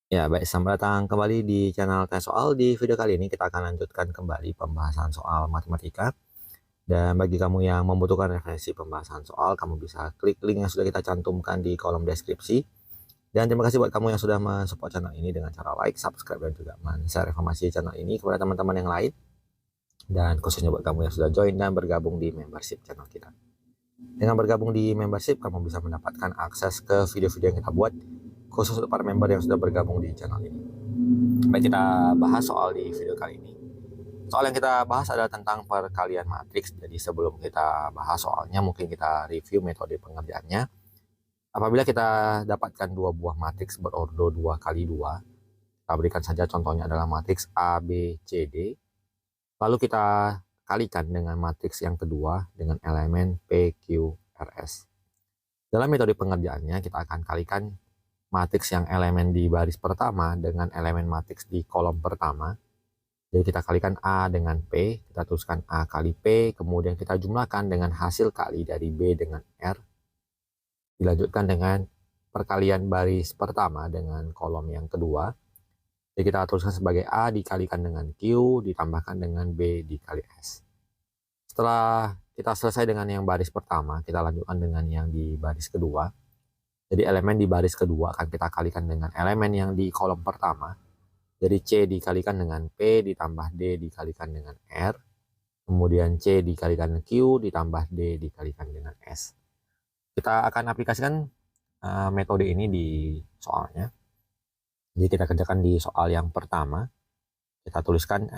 Ya, baik, selamat datang kembali di channel Tes Soal. Di video kali ini kita akan lanjutkan kembali pembahasan soal matematika. Dan bagi kamu yang membutuhkan referensi pembahasan soal, kamu bisa klik link yang sudah kita cantumkan di kolom deskripsi. Dan terima kasih buat kamu yang sudah mensupport channel ini dengan cara like, subscribe, dan juga men-share informasi channel ini kepada teman-teman yang lain. Dan khususnya buat kamu yang sudah join dan bergabung di membership channel kita. Dengan bergabung di membership, kamu bisa mendapatkan akses ke video-video yang kita buat khusus untuk para member yang sudah bergabung di channel ini. Baik, kita bahas soal di video kali ini. Soal yang kita bahas adalah tentang perkalian matriks. Jadi sebelum kita bahas soalnya, mungkin kita review metode pengerjaannya. Apabila kita dapatkan dua buah matriks berordo 2 kali 2, kita berikan saja contohnya adalah matriks A, B, C, D. Lalu kita kalikan dengan matriks yang kedua dengan elemen P, Q, R, S. Dalam metode pengerjaannya, kita akan kalikan matriks yang elemen di baris pertama dengan elemen matriks di kolom pertama. Jadi kita kalikan A dengan P, kita tuliskan A kali P, kemudian kita jumlahkan dengan hasil kali dari B dengan R. Dilanjutkan dengan perkalian baris pertama dengan kolom yang kedua. Jadi kita tuliskan sebagai A dikalikan dengan Q, ditambahkan dengan B dikali S. Setelah kita selesai dengan yang baris pertama, kita lanjutkan dengan yang di baris kedua. Jadi elemen di baris kedua akan kita kalikan dengan elemen yang di kolom pertama. Jadi C dikalikan dengan P ditambah D dikalikan dengan R. Kemudian C dikalikan Q ditambah D dikalikan dengan S. Kita akan aplikasikan metode ini di soalnya. Jadi kita kerjakan di soal yang pertama. Kita tuliskan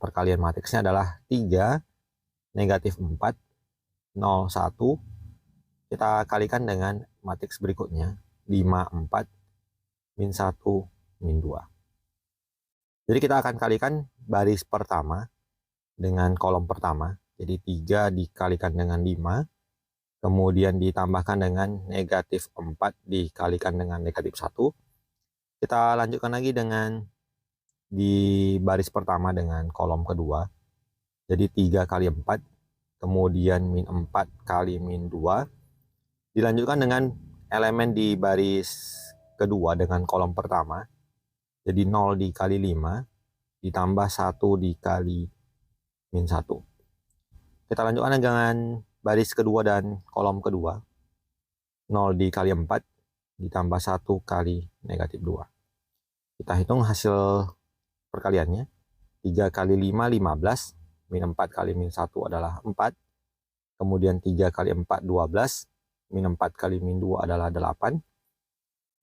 perkalian matriksnya adalah 3, negatif 4, 0, 1. Kita kalikan dengan matriks berikutnya, 5, 4, min 1, min 2. Jadi kita akan kalikan baris pertama dengan kolom pertama. Jadi 3 dikalikan dengan 5, kemudian ditambahkan dengan negatif 4 dikalikan dengan negatif 1. Kita lanjutkan lagi dengan di baris pertama dengan kolom kedua. Jadi 3 kali 4, kemudian min 4 kali min 2. Dilanjutkan dengan elemen di baris kedua dengan kolom pertama. Jadi 0 dikali 5, ditambah 1 dikali min 1. Kita lanjutkan dengan baris kedua dan kolom kedua. 0 dikali 4, ditambah 1 kali negatif 2. Kita hitung hasil perkaliannya. 3 kali 5, 15. Min 4 kali min 1 adalah 4. Kemudian 3 kali 4, 12. Min 4 kali min 2 adalah 8.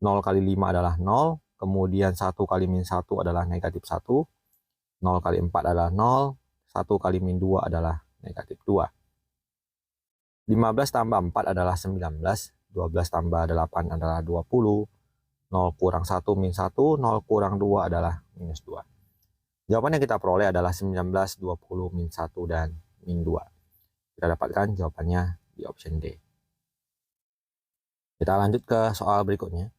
0 kali 5 adalah 0. Kemudian 1 kali min 1 adalah negatif 1. 0 kali 4 adalah 0. 1 kali min 2 adalah negatif 2. 15 tambah 4 adalah 19. 12 tambah 8 adalah 20. 0 kurang 1 min 1. 0 kurang 2 adalah minus 2. Jawaban yang kita peroleh adalah 19, 20, min 1, dan min 2. Kita dapatkan jawabannya di option D. Kita lanjut ke soal berikutnya.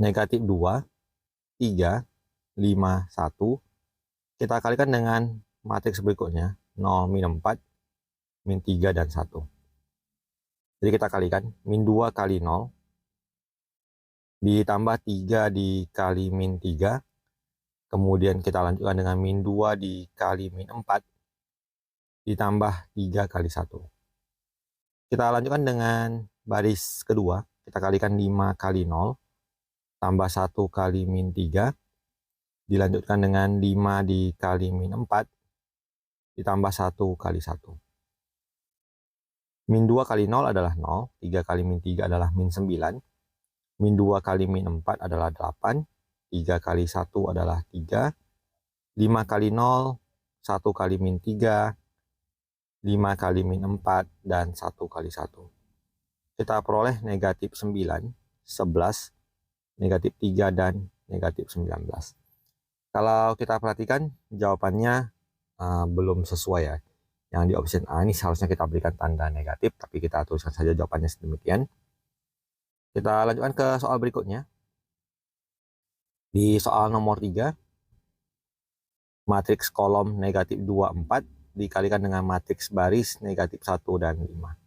Negatif 2, 3, 5, 1. Kita kalikan dengan matriks berikutnya. 0, min 4, min 3, dan 1. Jadi kita kalikan. Min 2 kali 0. Ditambah 3 dikali min 3. Kemudian kita lanjutkan dengan min 2 dikali min 4. Ditambah 3 kali 1. Kita lanjutkan dengan baris kedua. Kita kalikan 5 kali 0. Tambah 1 kali min 3. Dilanjutkan dengan 5 dikali min 4. Ditambah 1 kali 1. Min 2 kali 0 adalah 0. 3 kali min 3 adalah min 9. Min 2 kali min 4 adalah 8. 3 kali 1 adalah 3. 5 kali 0, 1 kali min 3. 5 kali min 4, dan 1 kali 1. Kita peroleh negatif 9, 11, negatif 3, dan negatif 19. Kalau kita perhatikan jawabannya belum sesuai ya. Yang di option A ini seharusnya kita berikan tanda negatif, tapi kita tuliskan saja jawabannya sedemikian. Kita lanjutkan ke soal berikutnya. Di soal nomor 3, matriks kolom negatif 2, 4 dikalikan dengan matriks baris negatif 1 dan 5.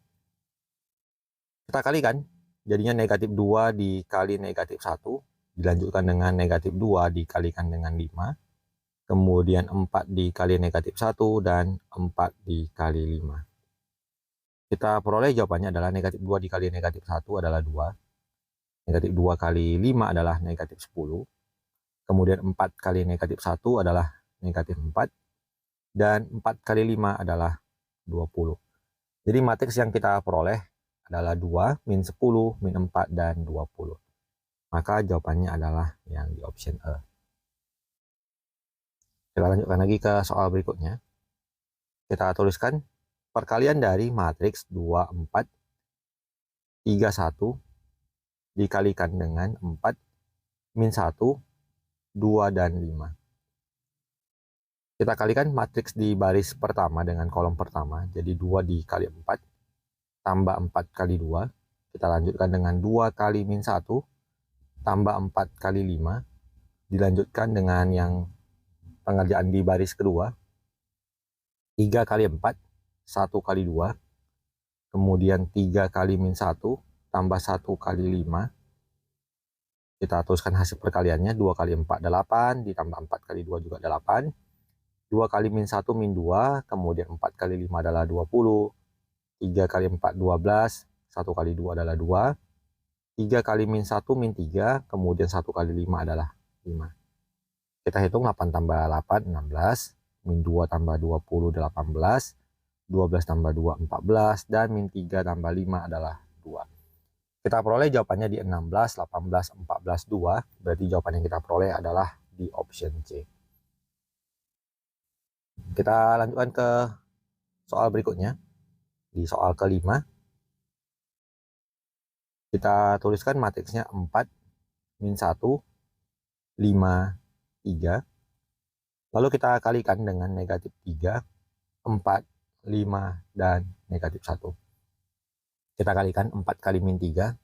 Kita kalikan. jadinya negatif 2 dikali negatif 1, dilanjutkan dengan negatif 2 dikalikan dengan 5, kemudian 4 dikali negatif 1, dan 4 dikali 5. Kita peroleh jawabannya adalah negatif 2 dikali negatif 1 adalah 2, negatif 2 kali 5 adalah negatif 10, kemudian 4 kali negatif 1 adalah negatif 4, dan 4 kali 5 adalah 20. Jadi matriks yang kita peroleh adalah 2, min 10, min 4, dan 20. Maka jawabannya adalah yang di option E. Kita lanjutkan lagi ke soal berikutnya. Kita tuliskan perkalian dari matriks 2, 4, 3, 1 dikalikan dengan 4, min 1, 2, dan 5. Kita kalikan matriks di baris pertama dengan kolom pertama, jadi 2 dikali 4, tambah 4 kali 2. Kita lanjutkan dengan 2 kali min 1, tambah 4 kali 5. Dilanjutkan dengan yang pengerjaan di baris kedua, 3 kali 4, 1 kali 2, kemudian 3 kali min 1, tambah 1 kali 5. Kita tuliskan hasil perkaliannya, 2 kali 4, 8, ditambah 4 kali 2 juga 8. 2 kali min 1, min 2, kemudian 4 kali 5 adalah 20, 3 kali 4, 12, 1 kali 2 adalah 2, 3 kali min 1, min 3, kemudian 1 kali 5 adalah 5. Kita hitung 8 tambah 8, 16, min 2 tambah 20, 18, 12 tambah 2, 14, dan min 3 tambah 5 adalah 2. Kita peroleh jawabannya di 16, 18, 14, 2, berarti jawaban yang kita peroleh adalah di option C. Kita lanjutkan ke soal berikutnya. Di soal kelima, kita tuliskan matriksnya 4, min 1, 5, 3. Lalu kita kalikan dengan negatif 3, 4, 5, dan negatif 1. Kita kalikan 4 kali min 3.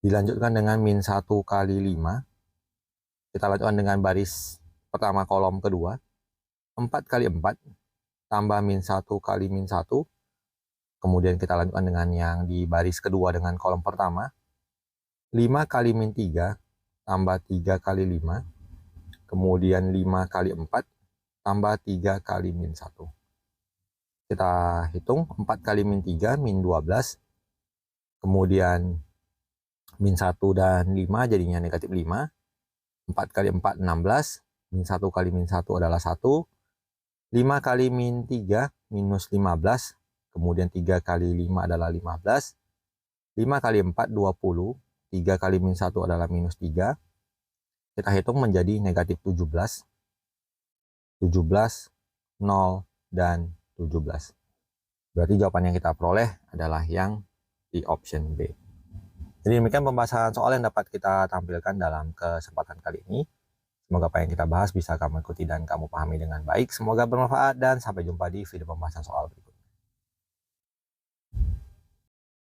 Dilanjutkan dengan min 1 kali 5. Kita lanjutkan dengan baris pertama kolom kedua. 4 kali 4 tambah min 1 kali min 1. Kemudian kita lanjutkan dengan yang di baris kedua dengan kolom pertama. 5 kali min 3 tambah 3 kali 5. Kemudian 5 kali 4 tambah 3 kali min 1. Kita hitung 4 kali min 3, min 12. Kemudian min 1 dan 5 jadinya negatif 5. 4 kali 4, 16. Min 1 kali min 1 adalah 1. 5 kali min 3, minus 15. Kemudian 3 kali 5 adalah 15. 5 kali 4, 20. 3 kali min 1 adalah minus 3. Kita hitung menjadi negatif 17. 17, 0, dan 17. Berarti jawaban yang kita peroleh adalah yang di option B. Jadi demikian pembahasan soal yang dapat kita tampilkan dalam kesempatan kali ini. Semoga apa yang kita bahas bisa kamu ikuti dan kamu pahami dengan baik. Semoga bermanfaat dan sampai jumpa di video pembahasan soal berikutnya.